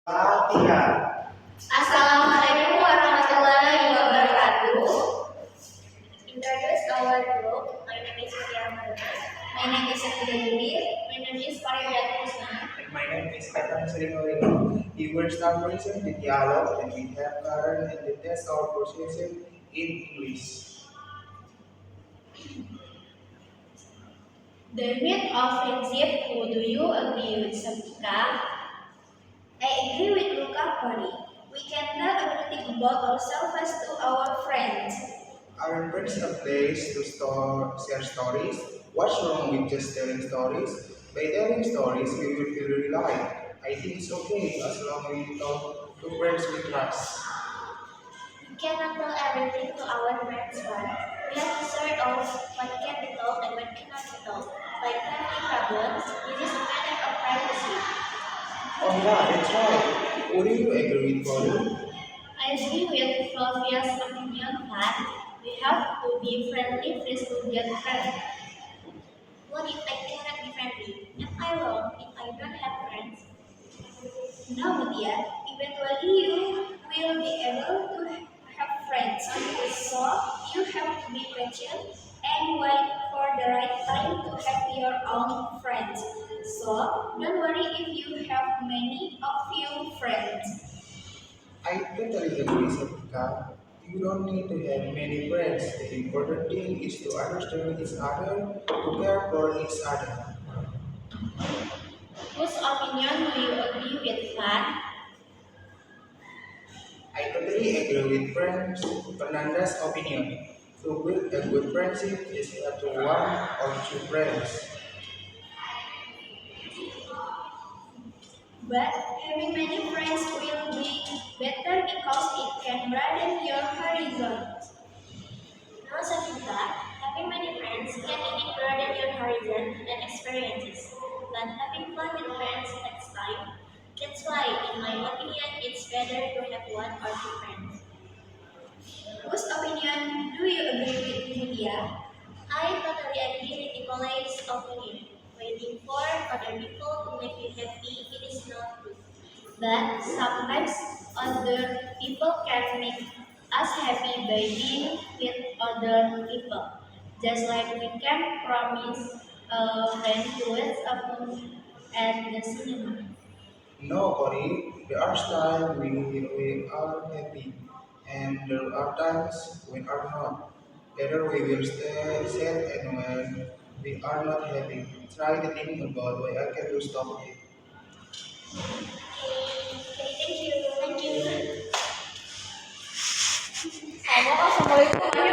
Tiga. Assalamualaikum warahmatullahi wabarakatuh. Introduce our group. My name is Tia Marina. My name is Satya Judir. My name is Pariyat Krishna. And my name is Katan Sringorini. We will start present the dialogue and we have Karen and the test our pronunciation in English. The myth of friendship. Who do you agree with, Sabika? I agree with Luca Poli. We can tell everything about ourselves to our friends. Our friends a place to share stories. What's wrong with just telling stories? By telling stories, we will feel relieved. I think it's okay as long as we talk to friends we trust. We cannot tell everything to our friends, but we have to sort of what can be told and what cannot be told. Like family problems, this is a matter of privacy. Oh yeah, that's right. Would you agree with Paul? I agree with Flavia's opinion that we have to be friendly first to get friends. What if I cannot be friendly? Am I wrong if I don't have friends? No, dear. Eventually, you will be able to have friends. So, you have to be patient and wait for the right time to have your own friends. So, don't worry if you have many of few friends. I totally agree, Satika. You don't need to have many friends. The important thing is to understand each other, to care for each other. Whose opinion do you agree with, Fan? I totally agree with friends Fernanda's opinion. To build a good friendship is not to one or two friends. But having many friends will be better because it can broaden your horizons. No, Sakita, having many friends can indeed broaden your horizon and experiences. But having fun with friends takes time. That's why, in my opinion, it's better to have one or two friends. Whose opinion do you agree with, Lydia? I totally agree with Nicolai's opinion. Waiting for other people to make you happy, it is not good. But sometimes other people can make us happy by being with other people. Just like we can promise a friend to us upon at the cinema. No, Cory, there are times we are happy, and there are times when are not. Later we will stay sad and when we are not happy. Try to think about why I can do stop it. Okay, thank you. Thank you. Assalamualaikum